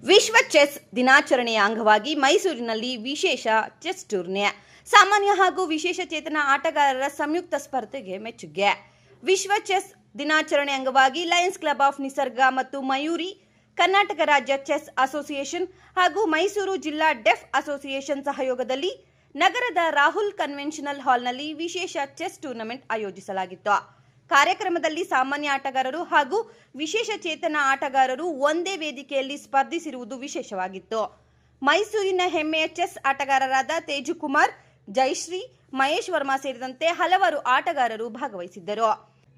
ವಿಶ್ವ ಚೆಸ್ ದಿನಾಚರಣೆಯ ಅಂಗವಾಗಿ ಮೈಸೂರಿನಲ್ಲಿ ವಿಶೇಷ ಚೆಸ್ ಟೂರ್ನಿ. ಸಾಮಾನ್ಯ ಹಾಗೂ ವಿಶೇಷ ಚೇತನ ಆಟಗಾರರ ಸಂಯುಕ್ತ ಸ್ಪರ್ಧೆಗೆ ಮೆಚ್ಚುಗೆ. ವಿಶ್ವ ಚೆಸ್ ದಿನಾಚರಣೆ ಅಂಗವಾಗಿ ಲಯನ್ಸ್ ಕ್ಲಬ್ ಆಫ್ ನಿಸರ್ಗ ಮತ್ತು ಮಯೂರಿ, ಕರ್ನಾಟಕ ರಾಜ್ಯ ಚೆಸ್ ಅಸೋಸಿಯೇಷನ್ ಹಾಗೂ ಮೈಸೂರು ಜಿಲ್ಲಾ ಡೆಫ್ ಅಸೋಸಿಯೇಷನ್ ಸಹಯೋಗದಲ್ಲಿ ನಗರದ ರಾಹುಲ್ ಕನ್ವೆನ್ಷನಲ್ ಹಾಲ್ನಲ್ಲಿ ವಿಶೇಷ ಚೆಸ್ ಟೂರ್ನಮೆಂಟ್ ಆಯೋಜಿಸಲಾಗಿತ್ತು. ಕಾರ್ಯಕ್ರಮದಲ್ಲಿ ಸಾಮಾನ್ಯ ಆಟಗಾರರು ಹಾಗೂ ವಿಶೇಷ ಚೇತನ ಆಟಗಾರರು ಒಂದೇ ವೇದಿಕೆಯಲ್ಲಿ ಸ್ಪರ್ಧಿಸಿರುವುದು ವಿಶೇಷವಾಗಿತ್ತು. ಮೈಸೂರಿನ ಹೆಮ್ಮೆಯ ಚೆಸ್ ಆಟಗಾರರಾದ ತೇಜುಕುಮಾರ್, ಜಯಶ್ರೀ, ಮಹೇಶ್ ವರ್ಮಾ ಸೇರಿದಂತೆ ಹಲವಾರು ಆಟಗಾರರು ಭಾಗವಹಿಸಿದ್ದರು.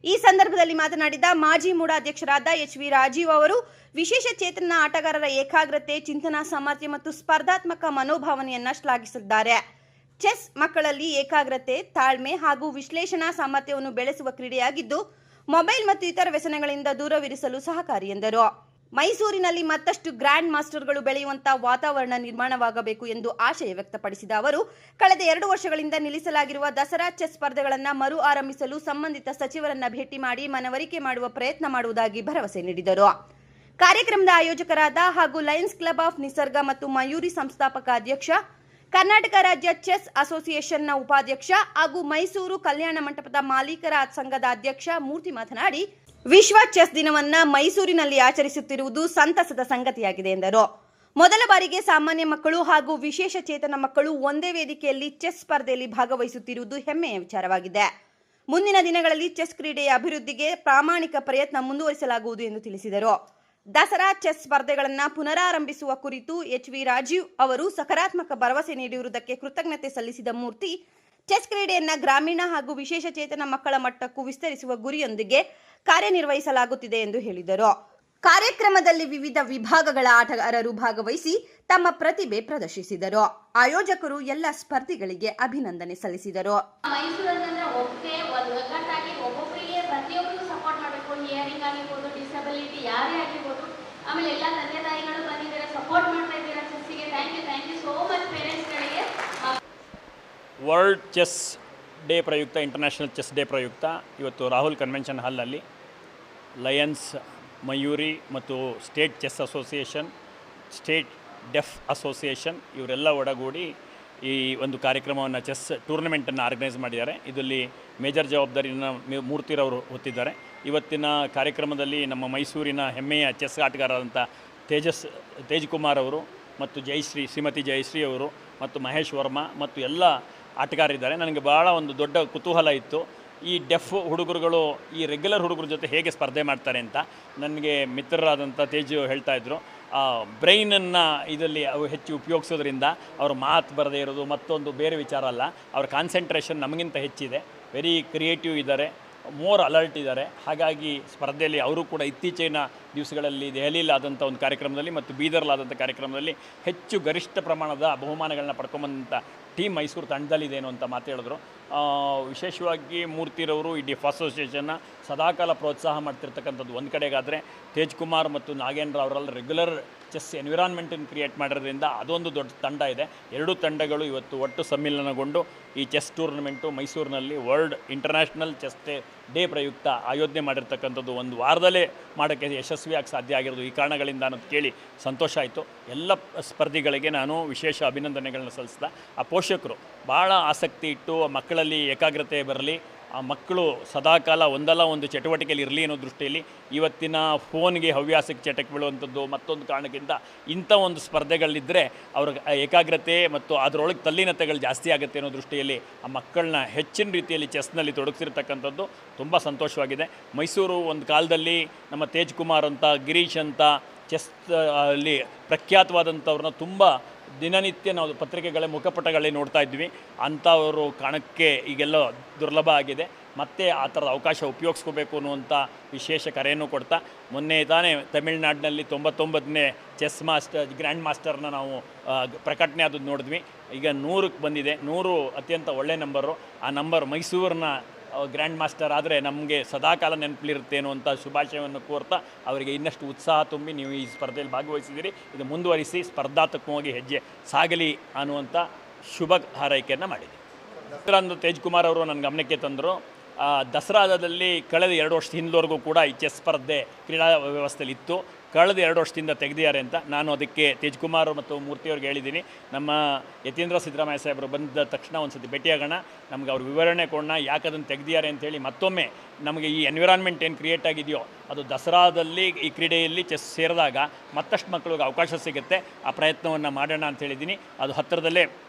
ಈ ಸಂದರ್ಭದಲ್ಲಿ ಮಾತನಾಡಿದ ಮಾಜಿ ಮೂಡ ಅಧ್ಯಕ್ಷರಾದ ಎಚ್.ವಿ. ರಾಜೀವ್ ಅವರು ವಿಶೇಷ ಚೇತನ ಆಟಗಾರರ ಏಕಾಗ್ರತೆ, ಚಿಂತನಾ ಸಾಮರ್ಥ್ಯ ಮತ್ತು ಸ್ಪರ್ಧಾತ್ಮಕ ಮನೋಭಾವನೆಯನ್ನ ಶ್ಲಾಘಿಸಿದ್ದಾರೆ. ಚೆಸ್ ಮಕ್ಕಳಲ್ಲಿ ಏಕಾಗ್ರತೆ, ತಾಳ್ಮೆ ಹಾಗೂ ವಿಶ್ಲೇಷಣಾ ಸಾಮರ್ಥ್ಯವನ್ನು ಬೆಳೆಸುವ ಕ್ರೀಡೆಯಾಗಿದ್ದು ಮೊಬೈಲ್ ಮತ್ತು ಇತರ ವ್ಯಸನಗಳಿಂದ ದೂರವಿರಿಸಲು ಸಹಕಾರಿ ಎಂದರು. ಮೈಸೂರಿನಲ್ಲಿ ಮತ್ತಷ್ಟು ಗ್ರ್ಯಾಂಡ್ ಮಾಸ್ಟರ್ಗಳು ಬೆಳೆಯುವಂತಹ ವಾತಾವರಣ ನಿರ್ಮಾಣವಾಗಬೇಕು ಎಂದು ಆಶಯ ವ್ಯಕ್ತಪಡಿಸಿದ ಅವರು, ಕಳೆದ 2 ವರ್ಷಗಳಿಂದ ನಿಲ್ಲಿಸಲಾಗಿರುವ ದಸರಾ ಚೆಸ್ ಸ್ಪರ್ಧೆಗಳನ್ನು ಮರು ಆರಂಭಿಸಲು ಸಂಬಂಧಿತ ಸಚಿವರನ್ನ ಭೇಟಿ ಮಾಡಿ ಮನವರಿಕೆ ಮಾಡುವ ಪ್ರಯತ್ನ ಮಾಡುವುದಾಗಿ ಭರವಸೆ ನೀಡಿದರು. ಕಾರ್ಯಕ್ರಮದ ಆಯೋಜಕರಾದ ಹಾಗೂ ಲಯನ್ಸ್ ಕ್ಲಬ್ ಆಫ್ ನಿಸರ್ಗ ಮತ್ತು ಮಯೂರಿ ಸಂಸ್ಥಾಪಕ ಅಧ್ಯಕ್ಷ, ಕರ್ನಾಟಕ ರಾಜ್ಯ ಚೆಸ್ ಅಸೋಸಿಯೇಷನ್ನ ಉಪಾಧ್ಯಕ್ಷ ಹಾಗೂ ಮೈಸೂರು ಕಲ್ಯಾಣ ಮಂಟಪದ ಮಾಲೀಕರ ಸಂಘದ ಅಧ್ಯಕ್ಷ ಮೂರ್ತಿ ಮಾತನಾಡಿ, ವಿಶ್ವ ಚೆಸ್ ದಿನವನ್ನ ಮೈಸೂರಿನಲ್ಲಿ ಆಚರಿಸುತ್ತಿರುವುದು ಸಂತಸದ ಸಂಗತಿಯಾಗಿದೆ ಎಂದರು. ಮೊದಲ ಬಾರಿಗೆ ಸಾಮಾನ್ಯ ಮಕ್ಕಳು ಹಾಗೂ ವಿಶೇಷ ಚೇತನ ಮಕ್ಕಳು ಒಂದೇ ವೇದಿಕೆಯಲ್ಲಿ ಚೆಸ್ ಸ್ಪರ್ಧೆಯಲ್ಲಿ ಭಾಗವಹಿಸುತ್ತಿರುವುದು ಹೆಮ್ಮೆಯ ವಿಚಾರವಾಗಿದೆ. ಮುಂದಿನ ದಿನಗಳಲ್ಲಿ ಚೆಸ್ ಕ್ರೀಡೆಯ ಅಭಿವೃದ್ಧಿಗೆ ಪ್ರಾಮಾಣಿಕ ಪ್ರಯತ್ನ ಮುಂದುವರಿಸಲಾಗುವುದು ಎಂದು ತಿಳಿಸಿದರು. ದಸರಾ ಚೆಸ್ ಸ್ಪರ್ಧೆಗಳನ್ನು ಪುನರಾರಂಭಿಸುವ ಕುರಿತು ಎಚ್.ವಿ. ರಾಜೀವ್ ಅವರು ಸಕಾರಾತ್ಮಕ ಭರವಸೆ ನೀಡಿರುವುದಕ್ಕೆ ಕೃತಜ್ಞತೆ ಸಲ್ಲಿಸಿದ ಮೂರ್ತಿ, ಚೆಸ್ ಕ್ರೀಡೆಯನ್ನ ಗ್ರಾಮೀಣ ಹಾಗೂ ವಿಶೇಷ ಚೇತನ ಮಕ್ಕಳ ಮಟ್ಟಕ್ಕೂ ವಿಸ್ತರಿಸುವ ಗುರಿಯೊಂದಿಗೆ ಕಾರ್ಯನಿರ್ವಹಿಸಲಾಗುತ್ತಿದೆ ಎಂದು ಹೇಳಿದರು. ಕಾರ್ಯಕ್ರಮದಲ್ಲಿ ವಿವಿಧ ವಿಭಾಗಗಳ ಆಟಗಾರರು ಭಾಗವಹಿಸಿ ತಮ್ಮ ಪ್ರತಿಭೆ ಪ್ರದರ್ಶಿಸಿದರು. ಆಯೋಜಕರು ಎಲ್ಲ ಸ್ಪರ್ಧಿಗಳಿಗೆ ಅಭಿನಂದನೆ ಸಲ್ಲಿಸಿದರು. ಆಮೇಲೆ ಎಲ್ಲ ತಂದೆ ತಾಯಿಗಳು ಬಂದಿದ್ದಾರೆ, ಸಪೋರ್ಟ್ ಮಾಡ್ತಾ ಇದ್ದೀರಾ ಚೆಸ್ಸಿಗೆ. ಥ್ಯಾಂಕ್ ಯು ಸೋ ಮಚ್ ಪೇರೆಂಟ್ಸ್ಗಳಿಗೆ. ವರ್ಲ್ಡ್ ಚೆಸ್ ಡೇ ಪ್ರಯುಕ್ತ, ಇಂಟರ್ನ್ಯಾಷನಲ್ ಚೆಸ್ ಡೇ ಪ್ರಯುಕ್ತ ಇವತ್ತು ರಾಹುಲ್ ಕನ್ವೆನ್ಷನ್ ಹಾಲ್ನಲ್ಲಿ ಲಯನ್ಸ್, ಮಯೂರಿ ಮತ್ತು state chess association, state deaf association ಇವರೆಲ್ಲ ಒಡಗೂಡಿ ಈ ಒಂದು ಕಾರ್ಯಕ್ರಮವನ್ನು, ಚೆಸ್ ಟೂರ್ನಮೆಂಟನ್ನು ಆರ್ಗನೈಸ್ ಮಾಡಿದ್ದಾರೆ. ಇದರಲ್ಲಿ ಮೇಜರ್ ಜವಾಬ್ದಾರಿಯನ್ನು ಮೂರ್ತಿರವರು ಹೊತ್ತಿದ್ದಾರೆ. ಇವತ್ತಿನ ಕಾರ್ಯಕ್ರಮದಲ್ಲಿ ನಮ್ಮ ಮೈಸೂರಿನ ಹೆಮ್ಮೆಯ ಚೆಸ್ ಆಟಗಾರರಾದಂಥ ತೇಜುಕುಮಾರ್ ಅವರು ಮತ್ತು ಶ್ರೀಮತಿ ಜಯಶ್ರೀ ಅವರು ಮತ್ತು ಮಹೇಶ್ ವರ್ಮಾ ಮತ್ತು ಎಲ್ಲ ಆಟಗಾರರಿದ್ದಾರೆ. ನನಗೆ ಭಾಳ ಒಂದು ದೊಡ್ಡ ಕುತೂಹಲ ಇತ್ತು, ಈ ಡೆಫ್ ಹುಡುಗರುಗಳು ಈ ರೆಗ್ಯುಲರ್ ಹುಡುಗರ ಜೊತೆ ಹೇಗೆ ಸ್ಪರ್ಧೆ ಮಾಡ್ತಾರೆ ಅಂತ. ನನಗೆ ಮಿತ್ರರಾದಂಥ ತೇಜು ಹೇಳ್ತಾಯಿದ್ರು, ಬ್ರೈನನ್ನು ಇದರಲ್ಲಿ ಅವು ಹೆಚ್ಚು ಉಪಯೋಗಿಸೋದ್ರಿಂದ ಅವ್ರ ಮಾತು ಬರದೇ ಇರೋದು ಮತ್ತೊಂದು ಬೇರೆ ವಿಚಾರ ಅಲ್ಲ, ಅವ್ರ ಕಾನ್ಸಂಟ್ರೇಷನ್ ನಮಗಿಂತ ಹೆಚ್ಚಿದೆ, ವೆರಿ ಕ್ರಿಯೇಟಿವ್ ಇದ್ದಾರೆ, ಮೋರ್ ಅಲರ್ಟ್ ಇದ್ದಾರೆ. ಹಾಗಾಗಿ ಸ್ಪರ್ಧೆಯಲ್ಲಿ ಅವರು ಕೂಡ ಇತ್ತೀಚಿನ ದಿವಸಗಳಲ್ಲಿ ದೆಹಲಿಯಲ್ಲಾದಂಥ ಒಂದು ಕಾರ್ಯಕ್ರಮದಲ್ಲಿ ಮತ್ತು ಬೀದರ್ಲಾದಂಥ ಕಾರ್ಯಕ್ರಮದಲ್ಲಿ ಹೆಚ್ಚು ಗರಿಷ್ಠ ಪ್ರಮಾಣದ ಬಹುಮಾನಗಳನ್ನ ಪಡ್ಕೊಂಬಂಥ ಟೀಮ್ ಮೈಸೂರು ತಂಡದಲ್ಲಿದೆ ಅಂತ ಮಾತು ಹೇಳಿದ್ರು. ವಿಶೇಷವಾಗಿ ಮೂರ್ತಿರವರು ಈ ಡೆಫ್ ಅಸೋಸಿಯೇಷನ್ನ ಸದಾಕಾಲ ಪ್ರೋತ್ಸಾಹ ಮಾಡ್ತಿರ್ತಕ್ಕಂಥದ್ದು ಒಂದು ಕಡೆಗಾದರೆ, ತೇಜ್ಕುಮಾರ್ ಮತ್ತು ನಾಗೇಂದ್ರ ಅವರೆಲ್ಲ ರೆಗ್ಯುಲರ್ ಚೆಸ್ ಎನ್ವಿರಾನ್ಮೆಂಟನ್ನು ಕ್ರಿಯೇಟ್ ಮಾಡಿರೋದ್ರಿಂದ ಅದೊಂದು ದೊಡ್ಡ ತಂಡ ಇದೆ. ಎರಡೂ ತಂಡಗಳು ಇವತ್ತು ಒಟ್ಟು ಸಮ್ಮಿಲನಗೊಂಡು ಈ ಚೆಸ್ ಟೂರ್ನಮೆಂಟು ಮೈಸೂರಿನಲ್ಲಿ ವರ್ಲ್ಡ್ ಇಂಟರ್ನ್ಯಾಷನಲ್ ಚೆಸ್ ಡೇ ಪ್ರಯುಕ್ತ ಆಯೋಜನೆ ಮಾಡಿರ್ತಕ್ಕಂಥದ್ದು ಒಂದು ವಾರದಲ್ಲೇ ಮಾಡೋಕ್ಕೆ ಯಶಸ್ವಿಯಾಗಿ ಸಾಧ್ಯ ಆಗಿರೋದು ಈ ಕಾರಣಗಳಿಂದ ಅನ್ನೋದು ಕೇಳಿ ಸಂತೋಷ ಆಯಿತು. ಎಲ್ಲ ಸ್ಪರ್ಧಿಗಳಿಗೆ ನಾನು ವಿಶೇಷ ಅಭಿನಂದನೆಗಳನ್ನ ಸಲ್ಲಿಸಿದ. ಆ ಪೋಷಕರು ಭಾಳ ಆಸಕ್ತಿ ಇಟ್ಟು ಮಕ್ಕಳಲ್ಲಿ ಏಕಾಗ್ರತೆ ಬರಲಿ, ಆ ಮಕ್ಕಳು ಸದಾಕಾಲ ಒಂದಲ್ಲ ಒಂದು ಚಟುವಟಿಕೆಯಲ್ಲಿ ಇರಲಿ ಅನ್ನೋ ದೃಷ್ಟಿಯಲ್ಲಿ ಇವತ್ತಿನ ಫೋನ್ಗೆ ಹವ್ಯಾಸಕ್ಕೆ ಚಟಕ್ಕೆ ಬೀಳುವಂಥದ್ದು ಮತ್ತೊಂದು ಕಾರಣಕ್ಕಿಂತ ಇಂಥ ಒಂದು ಸ್ಪರ್ಧೆಗಳಿದ್ದರೆ ಅವ್ರಿಗೆ ಏಕಾಗ್ರತೆ ಮತ್ತು ಅದರೊಳಗೆ ತಲ್ಲೀನತೆಗಳು ಜಾಸ್ತಿ ಆಗುತ್ತೆ ಅನ್ನೋ ದೃಷ್ಟಿಯಲ್ಲಿ ಆ ಮಕ್ಕಳನ್ನ ಹೆಚ್ಚಿನ ರೀತಿಯಲ್ಲಿ ಚೆಸ್ನಲ್ಲಿ ತೊಡಗಿಸಿರ್ತಕ್ಕಂಥದ್ದು ತುಂಬ ಸಂತೋಷವಾಗಿದೆ. ಮೈಸೂರು ಒಂದು ಕಾಲದಲ್ಲಿ ನಮ್ಮ ತೇಜ್ಕುಮಾರ್ ಅಂತ, ಗಿರೀಶ್ ಅಂತ ಚೆಸ್ ಅಲ್ಲಿ ಪ್ರಖ್ಯಾತವಾದಂಥವ್ರನ್ನ ತುಂಬ ದಿನನಿತ್ಯ ನಾವು ಪತ್ರಿಕೆಗಳ ಮುಖಪಟಗಳೇ ನೋಡ್ತಾ ಇದ್ವಿ. ಅಂಥವರು ಕಾಣಕ್ಕೆ ಈಗೆಲ್ಲ ದುರ್ಲಭ ಆಗಿದೆ. ಮತ್ತೆ ಆ ಥರದ ಅವಕಾಶ ಉಪಯೋಗಿಸ್ಕೋಬೇಕು ಅನ್ನುವಂಥ ವಿಶೇಷ ಕರೆಯನ್ನು ಕೊಡ್ತಾ, ಮೊನ್ನೆ ತಾನೇ ತಮಿಳುನಾಡಿನಲ್ಲಿ 99ನೇ ಚೆಸ್ ಗ್ರ್ಯಾಂಡ್ ಮಾಸ್ಟರ್ನ ನಾವು ಪ್ರಕಟಣೆ ಆದದ್ದು ನೋಡಿದ್ವಿ. ಈಗ 100ಕ್ಕೆ ಬಂದಿದೆ. 100 ಅತ್ಯಂತ ಒಳ್ಳೆಯ ನಂಬರು. ಆ ನಂಬರ್ ಮೈಸೂರಿನ ಗ್ರ್ಯಾಂಡ್ ಮಾಸ್ಟರ್ ಆದರೆ ನಮಗೆ ಸದಾಕಾಲ ನೆನಪಲ್ಲಿರುತ್ತೆ ಅನ್ನುವಂಥ ಶುಭಾಶಯವನ್ನು ಕೋರ್ತಾ ಅವರಿಗೆ ಇನ್ನಷ್ಟು ಉತ್ಸಾಹ ತುಂಬಿ, ನೀವು ಈ ಸ್ಪರ್ಧೆಯಲ್ಲಿ ಭಾಗವಹಿಸಿದ್ದೀರಿ, ಇದು ಮುಂದುವರಿಸಿ ಸ್ಪರ್ಧಾತ್ಮಕವಾಗಿ ಹೆಜ್ಜೆ ಸಾಗಲಿ ಅನ್ನುವಂಥ ಶುಭ ಹಾರೈಕೆಯನ್ನು ಮಾಡಿದೆ. ಅಂದು ತೇಜ್ಕುಮಾರ್ ಅವರು ನನ್ನ ಗಮನಕ್ಕೆ ತಂದರು, ದಸರಾದಲ್ಲಿ ಕಳೆದ 2 ವರ್ಷದ ಹಿಂದವರೆಗೂ ಕೂಡ ಈ ಚೆಸ್ ಸ್ಪರ್ಧೆ ಕ್ರೀಡಾ ವ್ಯವಸ್ಥೆಯಲ್ಲಿ ಇತ್ತು. ಕಳೆದ 2 ವರ್ಷದಿಂದ ತೆಗೆದಿದ್ದಾರೆ ಅಂತ ನಾನು ಅದಕ್ಕೆ ತೇಜ್ಕುಮಾರ್ ಮತ್ತು ಮೂರ್ತಿಯವ್ರಿಗೆ ಹೇಳಿದ್ದೀನಿ. ನಮ್ಮ ಯತೀಂದ್ರ ಸಿದ್ದರಾಮಯ್ಯ ಸಾಹೇಬರು ಬಂದ ತಕ್ಷಣ ಒಂದು ಸತಿ ಭೇಟಿಯಾಗೋಣ, ನಮ್ಗೆ ಅವ್ರು ವಿವರಣೆ ಕೊಡೋಣ ಯಾಕೆ ಅದನ್ನು ತೆಗೆದಿದ್ದಾರೆ ಅಂತೇಳಿ. ಮತ್ತೊಮ್ಮೆ ನಮಗೆ ಈ ಎನ್ವಿರಾನ್ಮೆಂಟ್ ಏನು ಕ್ರಿಯೇಟ್ ಆಗಿದೆಯೋ ಅದು ದಸರಾದಲ್ಲಿ ಈ ಕ್ರೀಡೆಯಲ್ಲಿ ಚೆಸ್ ಸೇರಿದಾಗ ಮತ್ತಷ್ಟು ಮಕ್ಕಳಿಗೆ ಅವಕಾಶ ಸಿಗುತ್ತೆ. ಆ ಪ್ರಯತ್ನವನ್ನು ಮಾಡೋಣ ಅಂತ ಹೇಳಿದ್ದೀನಿ. ಅದು ಹತ್ತಿರದಲ್ಲೇ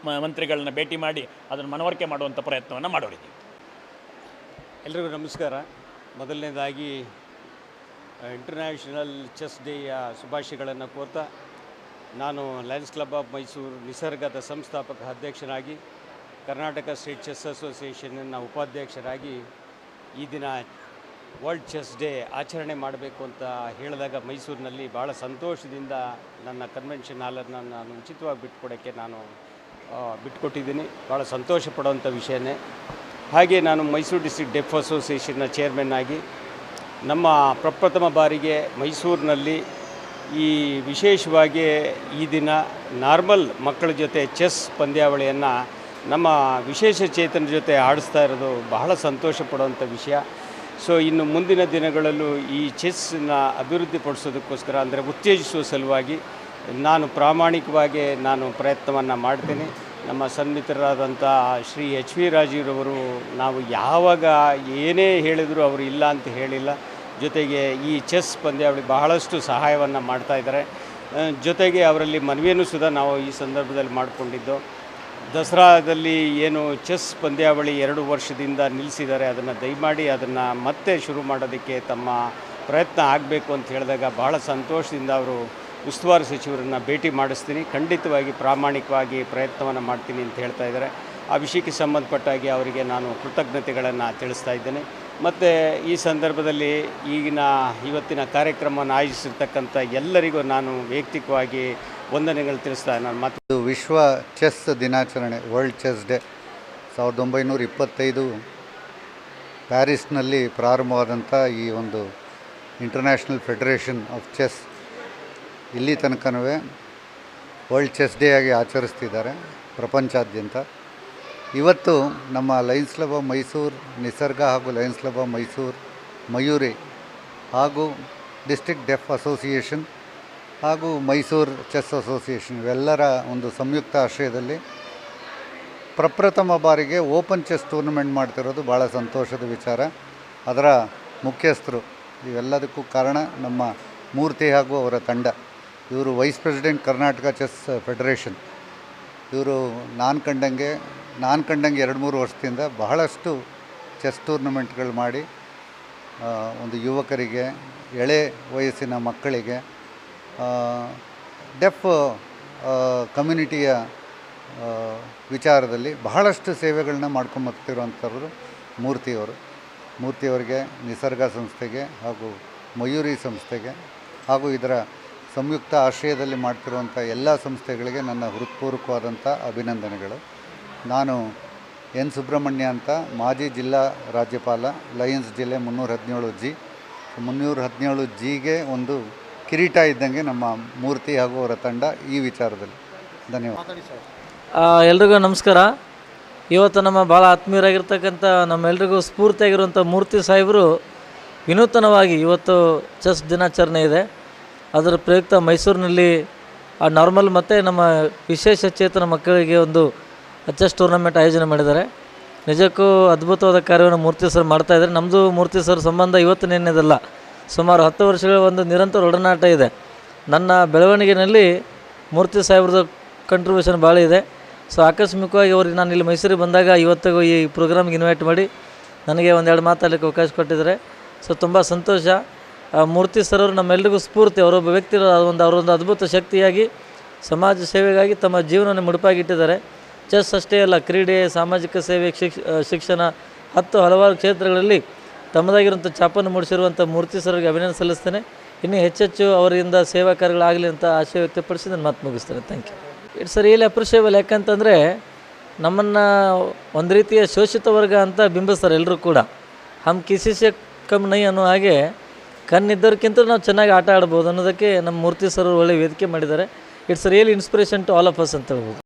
ಮಂತ್ರಿಗಳನ್ನ ಭೇಟಿ ಮಾಡಿ ಅದನ್ನು ಮನವರಿಕೆ ಮಾಡುವಂಥ ಪ್ರಯತ್ನವನ್ನು ಮಾಡೋರಿದ್ದೀವಿ. ಎಲ್ರಿಗೂ ನಮಸ್ಕಾರ. ಮೊದಲನೇದಾಗಿ ಇಂಟರ್ನ್ಯಾಷನಲ್ ಚೆಸ್ ಡೇಯ ಶುಭಾಶಯಗಳನ್ನು ಕೋರ್ತಾ, ನಾನು ಲಯನ್ಸ್ ಕ್ಲಬ್ ಆಫ್ ಮೈಸೂರು ನಿಸರ್ಗದ ಸಂಸ್ಥಾಪಕ ಅಧ್ಯಕ್ಷನಾಗಿ ಕರ್ನಾಟಕ ಸ್ಟೇಟ್ ಚೆಸ್ ಅಸೋಸಿಯೇಷನ್ನ ಉಪಾಧ್ಯಕ್ಷರಾಗಿ ಈ ದಿನ ವರ್ಲ್ಡ್ ಚೆಸ್ ಡೇ ಆಚರಣೆ ಮಾಡಬೇಕು ಅಂತ ಹೇಳಿದಾಗ ಮೈಸೂರಿನಲ್ಲಿ ಭಾಳ ಸಂತೋಷದಿಂದ ನನ್ನ ಕನ್ವೆನ್ಷನ್ ಹಾಲನ್ನು ನಾನು ಉಚಿತವಾಗಿ ಬಿಟ್ಕೊಟ್ಟಿದ್ದೀನಿ. ಭಾಳ ಸಂತೋಷ ಪಡುವಂಥ ವಿಷಯನೇ. ಹಾಗೆ ನಾನು ಮೈಸೂರು ಡಿಸ್ಟ್ರಿಕ್ಟ್ ಡೆಫ್ ಅಸೋಸಿಯೇಷನ್ನ ಚೇರ್ಮನ್ ಆಗಿ ನಮ್ಮ ಪ್ರಪ್ರಥಮ ಬಾರಿಗೆ ಮೈಸೂರಿನಲ್ಲಿ ಈ ವಿಶೇಷವಾಗಿ ಈ ದಿನ ನಾರ್ಮಲ್ ಮಕ್ಕಳ ಜೊತೆ ಚೆಸ್ ಪಂದ್ಯಾವಳಿಯನ್ನು ನಮ್ಮ ವಿಶೇಷ ಚೇತನ ಜೊತೆ ಆಡಿಸ್ತಾ ಇರೋದು ಬಹಳ ಸಂತೋಷ ಪಡುವಂಥ ವಿಷಯ. ಸೊ ಇನ್ನು ಮುಂದಿನ ದಿನಗಳಲ್ಲೂ ಈ ಚೆಸ್ಸನ್ನ ಅಭಿವೃದ್ಧಿಪಡಿಸೋದಕ್ಕೋಸ್ಕರ, ಅಂದರೆ ಉತ್ತೇಜಿಸುವ ಸಲುವಾಗಿ ನಾನು ಪ್ರಾಮಾಣಿಕವಾಗಿ ಪ್ರಯತ್ನವನ್ನು ಮಾಡ್ತೀನಿ. ನಮ್ಮ ಸನ್ಮಿತ್ರರಾದಂಥ ಶ್ರೀ ಎಚ್ ವಿ ರಾಜೀವ್ರವರು ನಾವು ಯಾವಾಗ ಏನೇ ಹೇಳಿದರೂ ಅವರು ಇಲ್ಲ ಅಂತ ಹೇಳಿಲ್ಲ. ಜೊತೆಗೆ ಈ ಚೆಸ್ ಪಂದ್ಯಾವಳಿ ಬಹಳಷ್ಟು ಸಹಾಯವನ್ನು ಮಾಡ್ತಾಯಿದ್ದಾರೆ. ಜೊತೆಗೆ ಅವರಲ್ಲಿ ಮನವಿಯನ್ನು ಸುಧಾ ನಾವು ಈ ಸಂದರ್ಭದಲ್ಲಿ ಮಾಡಿಕೊಂಡಿದ್ದು, ದಸರಾದಲ್ಲಿ ಏನು ಚೆಸ್ ಪಂದ್ಯಾವಳಿ 2 ವರ್ಷದಿಂದ ನಿಲ್ಲಿಸಿದ್ದಾರೆ, ಅದನ್ನು ದಯಮಾಡಿ ಅದನ್ನು ಮತ್ತೆ ಶುರು ಮಾಡೋದಕ್ಕೆ ತಮ್ಮ ಪ್ರಯತ್ನ ಆಗಬೇಕು ಅಂತ ಹೇಳಿದಾಗ ಭಾಳ ಸಂತೋಷದಿಂದ ಅವರು ಉಸ್ತುವಾರಿ ಸಚಿವರನ್ನು ಭೇಟಿ ಮಾಡಿಸ್ತೀನಿ, ಖಂಡಿತವಾಗಿ ಪ್ರಾಮಾಣಿಕವಾಗಿ ಪ್ರಯತ್ನವನ್ನು ಮಾಡ್ತೀನಿ ಅಂತ ಹೇಳ್ತಾ ಇದ್ದಾರೆ. ಆ ವಿಷಯಕ್ಕೆ ಸಂಬಂಧಪಟ್ಟಾಗಿ ಅವರಿಗೆ ನಾನು ಕೃತಜ್ಞತೆಗಳನ್ನು ತಿಳಿಸ್ತಾ ಇದ್ದೇನೆ. ಮತ್ತು ಈ ಸಂದರ್ಭದಲ್ಲಿ ಇವತ್ತಿನ ಕಾರ್ಯಕ್ರಮವನ್ನು ಆಯೋಜಿಸಿರ್ತಕ್ಕಂಥ ಎಲ್ಲರಿಗೂ ನಾನು ವೈಯಕ್ತಿಕವಾಗಿ ವಂದನೆಗಳು ತಿಳಿಸ್ತಾ ನಾನು ವಿಶ್ವ ಚೆಸ್ ದಿನಾಚರಣೆ, ವರ್ಲ್ಡ್ ಚೆಸ್ ಡೇ 1925 ಪ್ಯಾರಿಸ್ನಲ್ಲಿ ಪ್ರಾರಂಭವಾದಂಥ ಈ ಒಂದು ಇಂಟರ್ನ್ಯಾಷನಲ್ ಫೆಡರೇಷನ್ ಆಫ್ ಚೆಸ್ ಇಲ್ಲಿ ತನಕನೂ ವರ್ಲ್ಡ್ ಚೆಸ್ ಡೇ ಆಗಿ ಆಚರಿಸ್ತಿದ್ದಾರೆ ಪ್ರಪಂಚಾದ್ಯಂತ. ಇವತ್ತು ನಮ್ಮ ಲಯನ್ಸ್ ಕ್ಲಬ್ ಆಫ್ ಮೈಸೂರು ನಿಸರ್ಗ ಹಾಗೂ Lions club of Mysuru Mayuri ಹಾಗೂ ಡಿಸ್ಟ್ರಿಕ್ಟ್ ಡೆಫ್ ಅಸೋಸಿಯೇಷನ್ ಹಾಗೂ ಮೈಸೂರು ಚೆಸ್ ಅಸೋಸಿಯೇಷನ್ ಇವೆಲ್ಲರ ಒಂದು ಸಂಯುಕ್ತ ಆಶ್ರಯದಲ್ಲಿ ಪ್ರಪ್ರಥಮ ಬಾರಿಗೆ ಓಪನ್ ಚೆಸ್ ಟೂರ್ನಮೆಂಟ್ ಮಾಡ್ತಿರೋದು ಭಾಳ ಸಂತೋಷದ ವಿಚಾರ. ಅದರ ಮುಖ್ಯಸ್ಥರು ಇವೆಲ್ಲದಕ್ಕೂ ಕಾರಣ ನಮ್ಮ ಮೂರ್ತಿ ಹಾಗೂ ಅವರ ತಂಡ. ಇವರು vice president Karnataka chess federation. ಇವರು ನಾನು ಕಂಡಂಗೆ 2-3 ವರ್ಷದಿಂದ ಬಹಳಷ್ಟು ಚೆಸ್ ಟೂರ್ನಮೆಂಟ್ಗಳು ಮಾಡಿ ಒಂದು ಯುವಕರಿಗೆ, ಎಳೆ ವಯಸ್ಸಿನ ಮಕ್ಕಳಿಗೆ, ಡೆಫ್ ಕಮ್ಯುನಿಟಿಯ ವಿಚಾರದಲ್ಲಿ ಬಹಳಷ್ಟು ಸೇವೆಗಳನ್ನ ಮಾಡ್ಕೊಂಬರ್ತಿರುವಂಥವ್ರು ಮೂರ್ತಿಯವರಿಗೆ, ನಿಸರ್ಗ ಸಂಸ್ಥೆಗೆ ಹಾಗೂ ಮಯೂರಿ ಸಂಸ್ಥೆಗೆ ಹಾಗೂ ಇದರ ಸಂಯುಕ್ತ ಆಶ್ರಯದಲ್ಲಿ ಮಾಡ್ತಿರುವಂಥ ಎಲ್ಲ ಸಂಸ್ಥೆಗಳಿಗೆ ನನ್ನ ಹೃತ್ಪೂರ್ವಕವಾದಂಥ ಅಭಿನಂದನೆಗಳು. ನಾನು ಎನ್ ಸುಬ್ರಹ್ಮಣ್ಯ ಅಂತ, ಮಾಜಿ ಜಿಲ್ಲಾ ರಾಜ್ಯಪಾಲ, ಲಯನ್ಸ್ ಜಿಲ್ಲೆ 317Gಗೆ ಒಂದು ಕಿರೀಟ ಇದ್ದಂಗೆ ನಮ್ಮ ಮೂರ್ತಿ ಹಾಗೂ ಅವರ ತಂಡ ಈ ವಿಚಾರದಲ್ಲಿ. ಧನ್ಯವಾದ. ಎಲ್ರಿಗೂ ನಮಸ್ಕಾರ. ಇವತ್ತು ನಮ್ಮ ಭಾಳ ಆತ್ಮೀಯರಾಗಿರ್ತಕ್ಕಂಥ ನಮ್ಮೆಲ್ರಿಗೂ ಸ್ಫೂರ್ತಿಯಾಗಿರುವಂಥ ಮೂರ್ತಿ ಸಾಹೇಬರು ವಿನೂತನವಾಗಿ ಇವತ್ತು ಚೆಸ್ ದಿನಾಚರಣೆ ಇದೆ, ಅದರ ಪ್ರಯುಕ್ತ ಮೈಸೂರಿನಲ್ಲಿ ನಾರ್ಮಲ್ ಮತ್ತು ನಮ್ಮ ವಿಶೇಷ ಚೇತನ ಮಕ್ಕಳಿಗೆ ಒಂದು ಚೆಸ್ ಟೂರ್ನಮೆಂಟ್ ಆಯೋಜನೆ ಮಾಡಿದ್ದಾರೆ. ನಿಜಕ್ಕೂ ಅದ್ಭುತವಾದ ಕಾರ್ಯವನ್ನು ಮೂರ್ತಿ ಸರ್ ಮಾಡ್ತಾಯಿದ್ದಾರೆ. ನಮ್ಮದು ಮೂರ್ತಿ ಸರ್ ಸಂಬಂಧ ಇವತ್ತು ನಿನ್ನೆದಲ್ಲ, ಸುಮಾರು 10 ವರ್ಷಗಳ ಒಂದು ನಿರಂತರ ಒಡನಾಟ ಇದೆ. ನನ್ನ ಬೆಳವಣಿಗೆಯಲ್ಲಿ ಮೂರ್ತಿ ಸಾಹೇಬ್ರದ್ದು ಕಂಟ್ರಿಬ್ಯೂಷನ್ ಭಾಳ ಇದೆ. ಸೊ ಆಕಸ್ಮಿಕವಾಗಿ ಅವ್ರಿಗೆ ನಾನು ಇಲ್ಲಿ ಮೈಸೂರಿಗೆ ಬಂದಾಗ ಇವತ್ತಿಗೂ ಈ ಪ್ರೋಗ್ರಾಮ್ಗೆ ಇನ್ವೈಟ್ ಮಾಡಿ ನನಗೆ 1-2 ಮಾತಾಡಲಿಕ್ಕೆ ಅವಕಾಶ ಕೊಟ್ಟಿದ್ದಾರೆ. ಸೊ ತುಂಬ ಸಂತೋಷ. ಮೂರ್ತಿ ಸರ್ ಅವರು ನಮ್ಮೆಲ್ಲರಿಗೂ ಸ್ಫೂರ್ತಿ. ಅವರೊಬ್ಬ ವ್ಯಕ್ತಿ ಅವರೊಂದು ಅದ್ಭುತ ಶಕ್ತಿಯಾಗಿ ಸಮಾಜ ಸೇವೆಗಾಗಿ ತಮ್ಮ ಜೀವನವನ್ನು ಮುಡುಪಾಗಿಟ್ಟಿದ್ದಾರೆ. ಚೆಸ್ ಅಷ್ಟೇ ಅಲ್ಲ, ಕ್ರೀಡೆ, ಸಾಮಾಜಿಕ ಸೇವೆ, ಶಿಕ್ಷಣ, ಹಲವಾರು ಕ್ಷೇತ್ರಗಳಲ್ಲಿ ತಮ್ಮದಾಗಿರುವಂಥ ಛಾಪನ್ನು ಮೂಡಿಸಿರುವಂಥ ಮೂರ್ತಿ ಸರ್ಗೆ ಅಭಿನಂದನೆ ಸಲ್ಲಿಸ್ತೇನೆ. ಇನ್ನೂ ಹೆಚ್ಚೆಚ್ಚು ಅವರಿಂದ ಸೇವಾ ಕಾರ್ಯಗಳಾಗಲಿ ಅಂತ ಆಶಯ ವ್ಯಕ್ತಪಡಿಸಿ ನಾನು ಮಾತು ಮುಗಿಸ್ತೇನೆ. Thank you. It's really appreciable. ಯಾಕಂತಂದರೆ ನಮ್ಮನ್ನು ಒಂದು ರೀತಿಯ ಶೋಷಿತ ವರ್ಗ ಅಂತ ಬಿಂಬಿಸ್ತಾರೆ ಎಲ್ಲರೂ ಕೂಡ. ಹಮ್ ಕಿಸಿ ಸೆ ಕಮ್ ನೈ ಅನ್ನೋ ಹಾಗೆ ಕಣ್ಣಿದ್ದವ್ರಿಗಿಂತ ನಾವು ಚೆನ್ನಾಗಿ ಆಟ ಆಡ್ಬೋದು ಅನ್ನೋದಕ್ಕೆ ನಮ್ಮ ಮೂರ್ತಿ ಸರ್ ಒಳ್ಳೆ ವೇದಿಕೆ ಮಾಡಿದ್ದಾರೆ. It's really inspiration to all of us ಅಂತ ಹೇಳ್ಬೋದು.